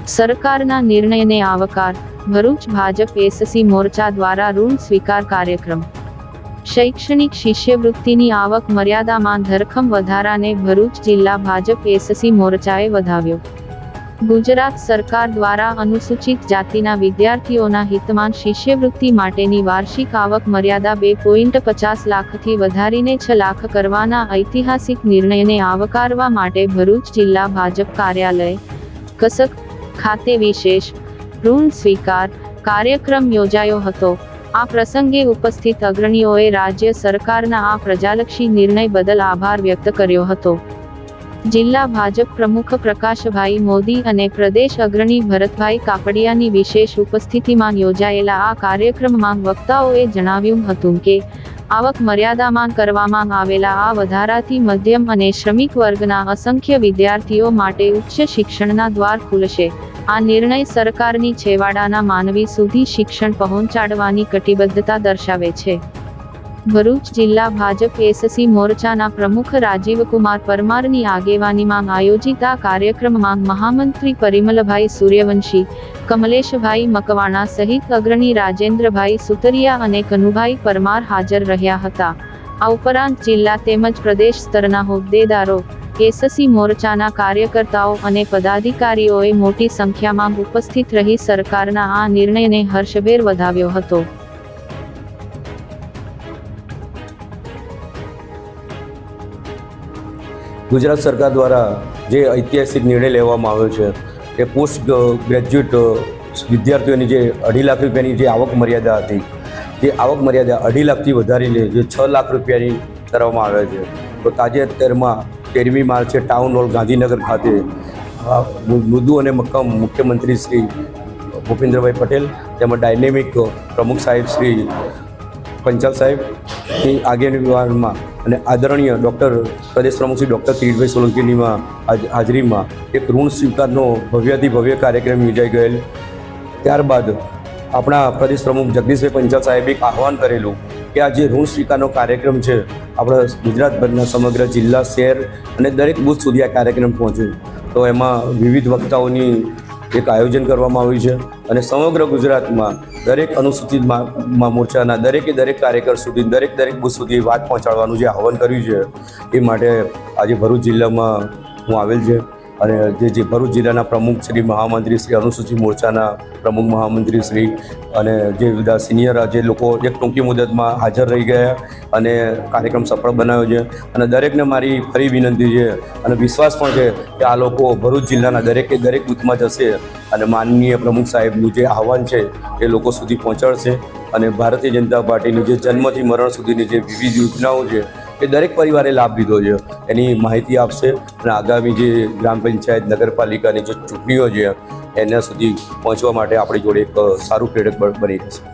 સરકારના નિર્ણયને આવકાર, ભરૂચ ભાજપ એસસી મોરચા દ્વારા ઋણ સ્વીકાર કાર્યક્રમ। શૈક્ષણિક શિષ્યવૃત્તિની આવક મર્યાદામાં ધરખમ વધારાને ભરૂચ જિલ્લા ભાજપ એસસી મોરચાએ વધાવ્યો। ગુજરાત સરકાર દ્વારા અનુસૂચિત જાતિના વિદ્યાર્થીઓના હિતમાં શિષ્યવૃત્તિ માટેની વાર્ષિક આવક મર્યાદા 2.50 લાખથી વધારીને 6 લાખ કરવાના ઐતિહાસિક નિર્ણયને આવકારવા માટે ભરૂચ જિલ્લા ભાજપ કાર્યાલય કસક ખાતે વિશેષ ઋણ સ્વીકાર કાર્યક્રમ યોજાયો હતો। આ પ્રસંગે ઉપસ્થિત અગ્રણીઓએ રાજ્ય સરકારના આ પ્રજાલક્ષી નિર્ણય બદલ આભાર વ્યક્ત કર્યો હતો। જિલ્લા ભાજપ પ્રમુખ પ્રકાશભાઈ મોદી અને પ્રદેશ અગ્રણી ભરતભાઈ કાપડિયાની વિશેષ ઉપસ્થિતિમાં યોજાયેલા આ કાર્યક્રમમાં વક્તાઓએ જણાવ્યું હતું કે આવક મર્યાદામાં કરવામાં આવેલા આ વધારાથી મધ્યમ અને શ્રમિક વર્ગના અસંખ્ય વિદ્યાર્થીઓ માટે ઉચ્ચ શિક્ષણના દ્વાર ખુલશે। આ નિર્ણય સરકારની છેવાડાના માનવી સુધી શિક્ષણ પહોંચાડવાની કટિબદ્ધતા દર્શાવે છે। ભરૂચ જિલ્લા ભાજપ એસસી મોરચાના પ્રમુખ રાજીવકુમાર પરમારની આગેવાનીમાં આયોજિત આ કાર્યક્રમમાં મહામંત્રી પરિમલભાઈ સૂર્યવંશી, કમલેશભાઈ મકવાણા સહિત અગ્રણી રાજેન્દ્રભાઈ સુતરિયા અને કનુભાઈ પરમાર હાજર રહ્યા હતા। આ ઉપરાંત જિલ્લા તેમજ પ્રદેશ સ્તરના હોદ્દેદારો, એસસી મોરચાના કાર્યકર્તાઓ અને પદાધિકારીઓએ મોટી સંખ્યામાં ઉપસ્થિત રહી સરકારના આ નિર્ણયને હર્ષભેર વધાવ્યો હતો। ગુજરાત સરકાર દ્વારા જે ઐતિહાસિક નિર્ણય લેવામાં આવ્યો છે કે પોસ્ટ ગ્રેજ્યુએટ વિદ્યાર્થીઓની જે 2.5 લાખ રૂપિયાની જે આવક મર્યાદા હતી તે આવક મર્યાદા 2.5 લાખથી વધારીને જે 6 લાખ રૂપિયાની કરવામાં આવે છે। તો તાજેતરમાં 13મી માર્ચે ટાઉન હોલ ગાંધીનગર ખાતે મૃદુ અને મક્કમ મુખ્યમંત્રી શ્રી ભૂપેન્દ્રભાઈ પટેલ તેમજ ડાયનેમિક પ્રમુખ સાહેબ શ્રી પંચાલ સાહેબની આગેવાનીમાં અને આદરણીય પ્રદેશ પ્રમુખ શ્રી ડૉક્ટર કિરીટભાઈ સોલંકીનીમાં હાજરીમાં એક ઋણ સ્વીકારનો ભવ્યથી ભવ્ય કાર્યક્રમ યોજાઈ ગયેલ। ત્યારબાદ આપણા પ્રદેશ પ્રમુખ જગદીશભાઈ પંચાલ સાહેબે એક આહવાન કરેલું કે આ જે ઋણ સ્વીકારનો કાર્યક્રમ છે આપણા ગુજરાતભરના સમગ્ર જિલ્લા, શહેર અને દરેક બૂથ સુધી આ કાર્યક્રમ પહોંચ્યો। તો એમાં વિવિધ વક્તાઓની એક આયોજન કરવામાં આવ્યું છે અને સમગ્ર ગુજરાતમાં દરેક અનુસૂચિત મોરચાના દરેક કાર્યકર સુધી દરેક બૂથ સુધી વાત પહોંચાડવાનું જે આહવાન કર્યું છે એ માટે આજે ભરૂચ જિલ્લામાં હું આવેલ છે અને જે ભરૂચ જિલ્લાના પ્રમુખ શ્રી મહામંત્રી શ્રી અનુસૂચિત મોરચાના પ્રમુખ મહામંત્રી શ્રી અને જે બધા સિનિયર જે લોકો એક ટૂંકી મુદતમાં હાજર રહી ગયા અને કાર્યક્રમ સફળ બનાવ્યો છે અને દરેકને મારી ફરી વિનંતી છે અને વિશ્વાસ પણ છે કે આ લોકો ભરૂચ જિલ્લાના દરેક બૂથમાં જશે અને માનનીય પ્રમુખ સાહેબનું જે આહવાન છે એ લોકો સુધી પહોંચાડશે અને ભારતીય જનતા પાર્ટીની જે જન્મથી મરણ સુધીની જે વિવિધ યોજનાઓ છે એ દરેક પરિવારે લાભ લીધો છે એની માહિતી આપશે અને આગામી જે ગ્રામ પંચાયત, નગરપાલિકાની જે ચૂંટણીઓ છે એના સુધી પહોંચવા માટે આપણી જોડે એક સારું પ્રેરક બળ બની રહેશે।